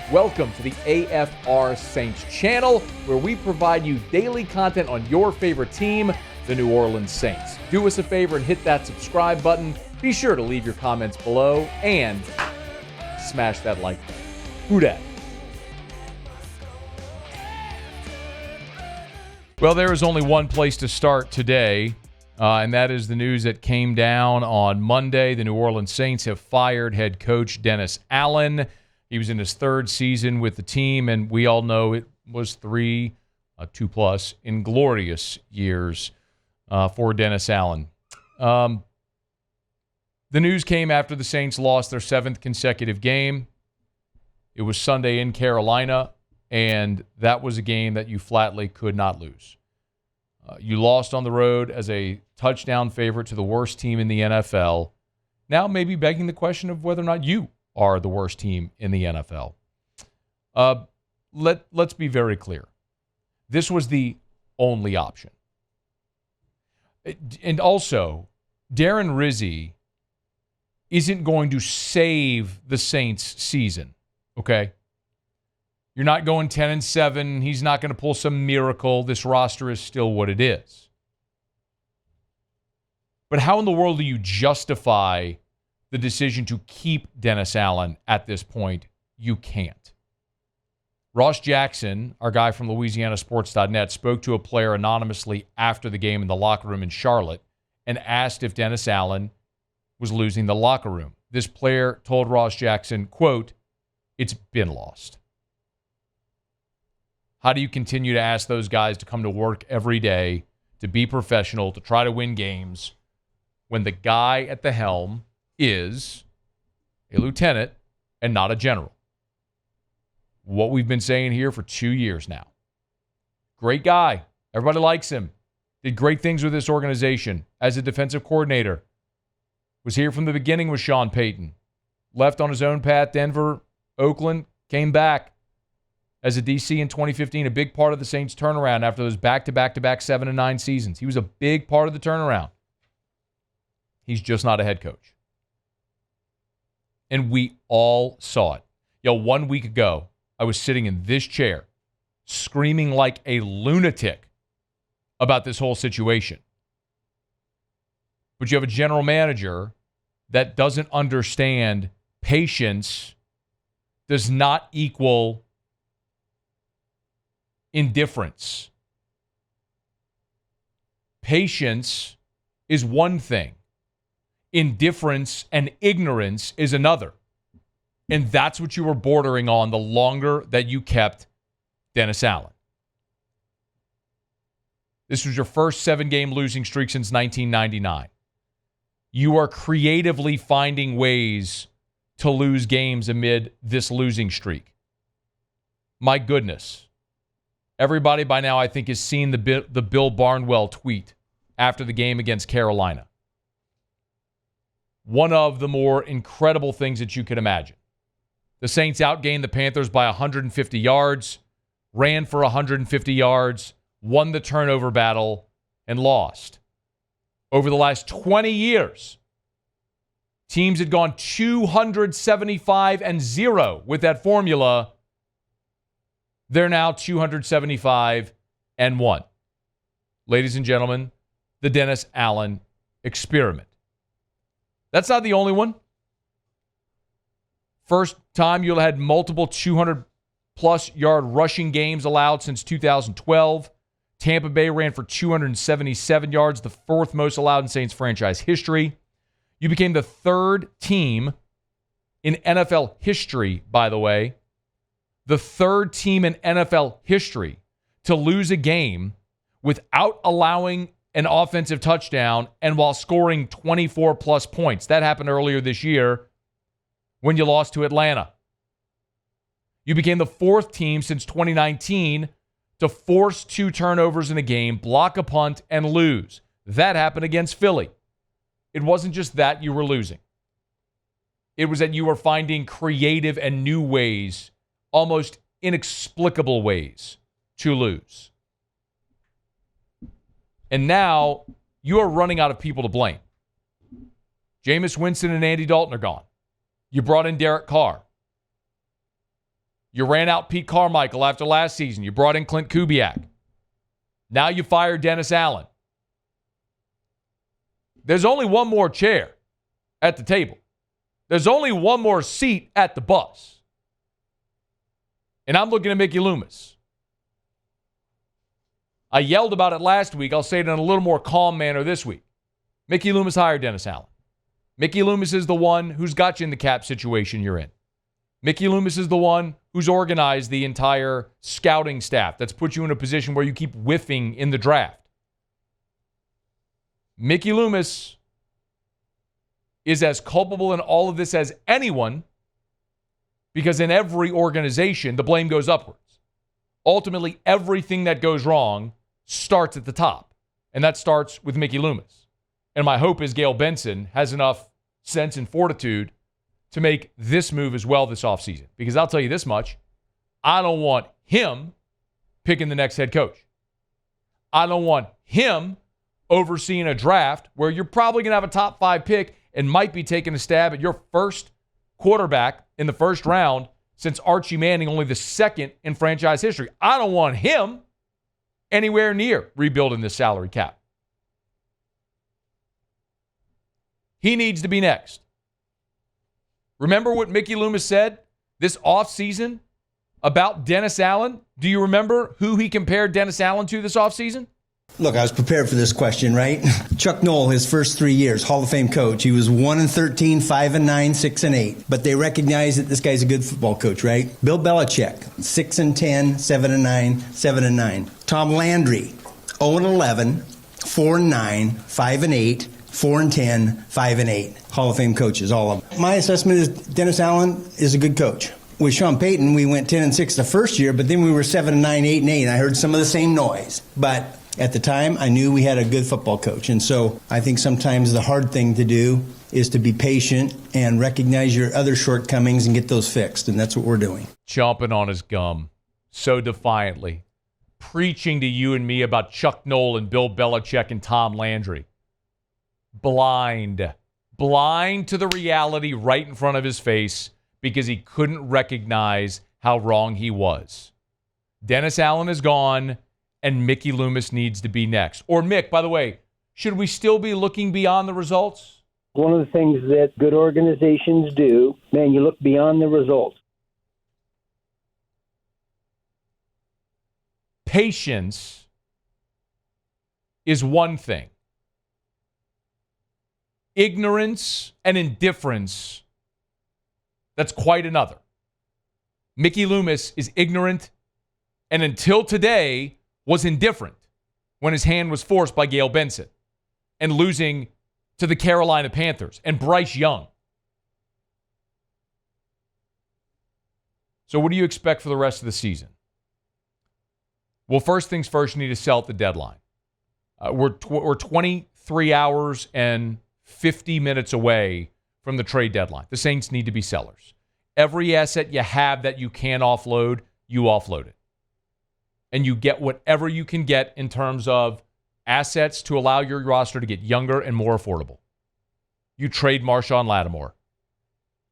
Welcome to the AFR Saints channel, where we provide you daily content on your favorite team, the New Orleans Saints. Do us a favor and hit that subscribe button. Be sure to leave your comments below and smash that like button. Who dat? Well, there is only one place to start today, and that is the news that came down on Monday. The New Orleans Saints have fired head coach Dennis Allen. He was in his third season with the team, and we all know it was two-plus, inglorious years for Dennis Allen. The news came after the Saints lost their seventh consecutive game. It was Sunday in Carolina, and that was a game that you flatly could not lose. You lost on the road as a touchdown favorite to the worst team in the NFL, now maybe begging the question of whether or not you are the worst team in the NFL. Let's be very clear. This was the only option. And also, Darren Rizzi isn't going to save the Saints season, okay? You're not going 10-7. He's not going to pull some miracle. This roster is still what it is. But how in the world do you justify the decision to keep Dennis Allen at this point? You can't. Ross Jackson, our guy from LouisianaSports.net, spoke to a player anonymously after the game in the locker room in Charlotte and asked if Dennis Allen was losing the locker room. This player told Ross Jackson, quote, "It's been lost." How do you continue to ask those guys to come to work every day, to be professional, to try to win games, when the guy at the helm is a lieutenant and not a general? What we've been saying here for 2 years now. Great guy. Everybody likes him. Did great things with this organization as a defensive coordinator. Was here from the beginning with Sean Payton. Left on his own path, Denver, Oakland, came back as a DC in 2015, a big part of the Saints' turnaround after those back-to-back-to-back 7-9 seasons. He was a big part of the turnaround. He's just not a head coach. And we all saw it. 1 week ago, I was sitting in this chair screaming like a lunatic about this whole situation. But you have a general manager that doesn't understand patience does not equal indifference. Patience is one thing. Indifference and ignorance is another. And that's what you were bordering on the longer that you kept Dennis Allen. This was your first 7-game losing streak since 1999. You are creatively finding ways to lose games amid this losing streak. My goodness. Everybody by now, I think, has seen the Bill Barnwell tweet after the game against Carolina. One of the more incredible things that you could imagine. The Saints outgained the Panthers by 150 yards, ran for 150 yards, won the turnover battle, and lost. Over the last 20 years, teams had gone 275-0 with that formula. They're now 275-1. Ladies and gentlemen, the Dennis Allen experiment. That's not the only one. First time you'll have had multiple 200-plus yard rushing games allowed since 2012. Tampa Bay ran for 277 yards, the fourth most allowed in Saints franchise history. You became the third team in NFL history, by the way, the third team in NFL history to lose a game without allowing an offensive touchdown and while scoring 24-plus points. That happened earlier this year when you lost to Atlanta. You became the fourth team since 2019 to force 2 turnovers in a game, block a punt, and lose. That happened against Philly. It wasn't just that you were losing. It was that you were finding creative and new ways, almost inexplicable ways, to lose. And now you are running out of people to blame. Jameis Winston and Andy Dalton are gone. You brought in Derek Carr. You ran out Pete Carmichael after last season. You brought in Clint Kubiak. Now you fired Dennis Allen. There's only one more chair at the table. There's only one more seat at the bus. And I'm looking at Mickey Loomis. I yelled about it last week. I'll say it in a little more calm manner this week. Mickey Loomis hired Dennis Allen. Mickey Loomis is the one who's got you in the cap situation you're in. Mickey Loomis is the one who's organized the entire scouting staff that's put you in a position where you keep whiffing in the draft. Mickey Loomis is as culpable in all of this as anyone, because in every organization, the blame goes upwards. Ultimately, everything that goes wrong starts at the top, and that starts with Mickey Loomis. And my hope is Gail Benson has enough sense and fortitude to make this move as well this offseason. Because I'll tell you this much, I don't want him picking the next head coach. I don't want him overseeing a draft where you're probably going to have a top 5 pick and might be taking a stab at your first quarterback in the first round since Archie Manning, only the second in franchise history. I don't want him anywhere near rebuilding this salary cap. He needs to be next. Remember what Mickey Loomis said this offseason about Dennis Allen? Do you remember who he compared Dennis Allen to this offseason? Look, I was prepared for this question, right? Chuck Noll, his first 3 years, Hall of Fame coach. He was 1-13, 5-9, 6-8. But they recognize that this guy's a good football coach, right? Bill Belichick, 6-10, 7-9, 7-9. Tom Landry, 0-11, 4-9, 5-8, 4-10, 5-8. Hall of Fame coaches, all of them. My assessment is Dennis Allen is a good coach. With Sean Payton, we went 10-6 the first year, but then we were 7-9, 8-8. I heard some of the same noise. But at the time, I knew we had a good football coach. And so I think sometimes the hard thing to do is to be patient and recognize your other shortcomings and get those fixed. And that's what we're doing. Chomping on his gum so defiantly. Preaching to you and me about Chuck Noll and Bill Belichick and Tom Landry. Blind to the reality right in front of his face because he couldn't recognize how wrong he was. Dennis Allen is gone, and Mickey Loomis needs to be next. Or Mick, by the way, should we still be looking beyond the results? One of the things that good organizations do, man, you look beyond the results. Patience is one thing. Ignorance and indifference, that's quite another. Mickey Loomis is ignorant and until today was indifferent when his hand was forced by Gail Benson and losing to the Carolina Panthers and Bryce Young. So what do you expect for the rest of the season? Well, first things first, you need to sell at the deadline. We're 23 hours and 50 minutes away from the trade deadline. The Saints need to be sellers. Every asset you have that you can offload, you offload it. And you get whatever you can get in terms of assets to allow your roster to get younger and more affordable. You trade Marshawn Lattimore.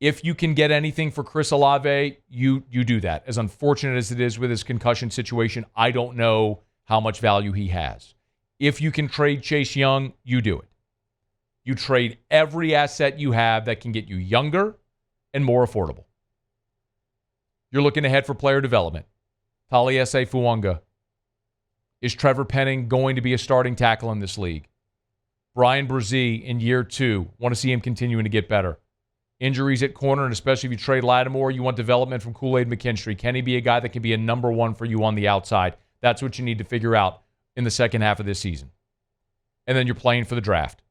If you can get anything for Chris Olave, you do that. As unfortunate as it is with his concussion situation, I don't know how much value he has. If you can trade Chase Young, you do it. You trade every asset you have that can get you younger and more affordable. You're looking ahead for player development. Taliese Fuanga. Is Trevor Penning going to be a starting tackle in this league? Brian Brzee in year 2. Want to see him continuing to get better. Injuries at corner, and especially if you trade Lattimore, you want development from Kool-Aid McKinstry. Can he be a guy that can be a number 1 for you on the outside? That's what you need to figure out in the second half of this season. And then you're playing for the draft.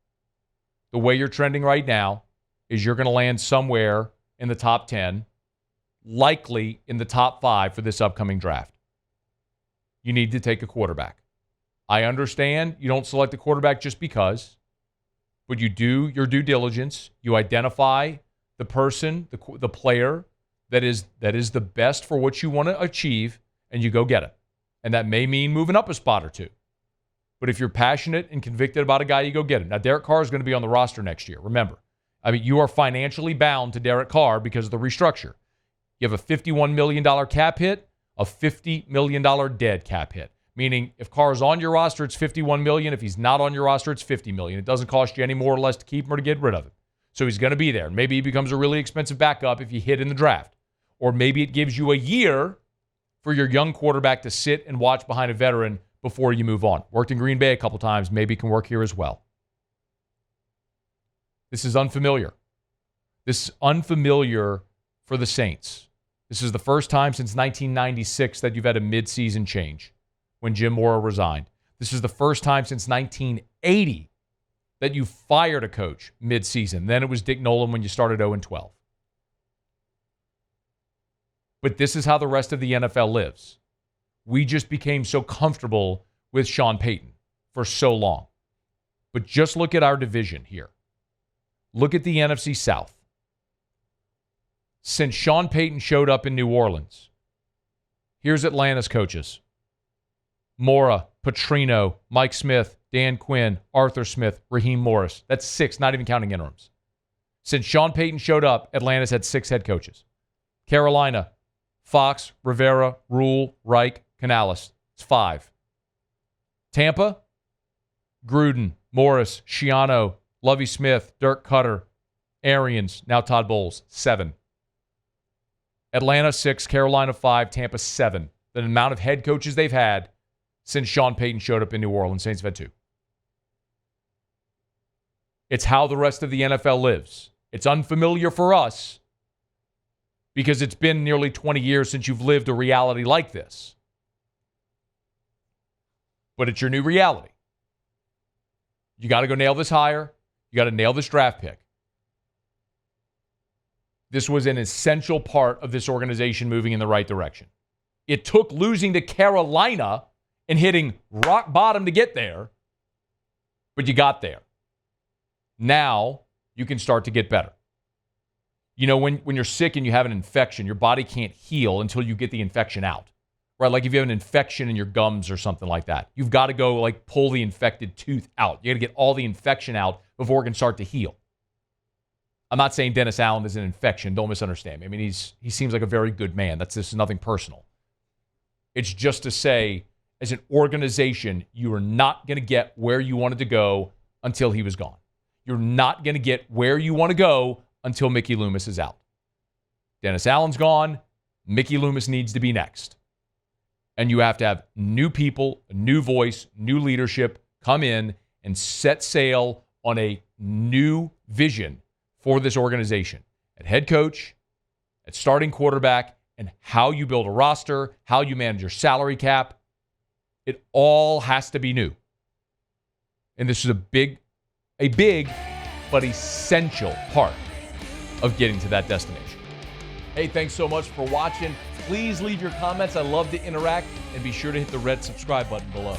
The way you're trending right now is you're going to land somewhere in the top 10, likely in the top 5 for this upcoming draft. You need to take a quarterback. I understand you don't select a quarterback just because, but you do your due diligence. You identify the person, the player that is the best for what you want to achieve, and you go get it. And that may mean moving up a spot or two. But if you're passionate and convicted about a guy, you go get him. Now, Derek Carr is going to be on the roster next year. Remember, you are financially bound to Derek Carr because of the restructure. You have a $51 million cap hit, a $50 million dead cap hit. Meaning if Carr's on your roster, it's $51 million. If he's not on your roster, it's $50 million. It doesn't cost you any more or less to keep him or to get rid of him. So he's going to be there. Maybe he becomes a really expensive backup if you hit in the draft. Or maybe it gives you a year for your young quarterback to sit and watch behind a veteran before you move on. Worked in Green Bay a couple times. Maybe can work here as well. This is unfamiliar. This is unfamiliar for the Saints. This is the first time since 1996 that you've had a midseason change when Jim Mora resigned. This is the first time since 1980 that you fired a coach midseason. Then it was Dick Nolan when you started 0-12. But this is how the rest of the NFL lives. We just became so comfortable with Sean Payton for so long. But just look at our division here. Look at the NFC South. Since Sean Payton showed up in New Orleans, here's Atlanta's coaches. Mora, Petrino, Mike Smith, Dan Quinn, Arthur Smith, Raheem Morris. That's 6, not even counting interims. Since Sean Payton showed up, Atlanta's had 6 head coaches. Carolina, Fox, Rivera, Rule, Reich, Canales. It's 5. Tampa, Gruden, Morris, Schiano, Lovie Smith, Dirk Cutter, Arians, now Todd Bowles. 7. Atlanta, 6, Carolina, 5, Tampa, 7. The amount of head coaches they've had since Sean Payton showed up in New Orleans. Saints have had 2. It's how the rest of the NFL lives. It's unfamiliar for us because it's been nearly 20 years since you've lived a reality like this. But it's your new reality. You got to go nail this hire. You got to nail this draft pick. This was an essential part of this organization moving in the right direction. It took losing to Carolina and hitting rock bottom to get there, but you got there. Now you can start to get better. You know, when you're sick and you have an infection, your body can't heal until you get the infection out, right? Like if you have an infection in your gums or something like that, you've got to go like pull the infected tooth out. You got to get all the infection out before it can start to heal. I'm not saying Dennis Allen is an infection. Don't misunderstand me. I mean, he seems like a very good man. This is nothing personal. It's just to say, as an organization, you are not going to get where you wanted to go until he was gone. You're not going to get where you want to go until Mickey Loomis is out. Dennis Allen's gone. Mickey Loomis needs to be next. And you have to have new people, a new voice, new leadership come in and set sail on a new vision for this organization. At head coach, at starting quarterback, and how you build a roster, how you manage your salary cap. It all has to be new. And this is a big but essential part of getting to that destination. Hey, thanks so much for watching. Please leave your comments. I love to interact. And be sure to hit the red subscribe button below.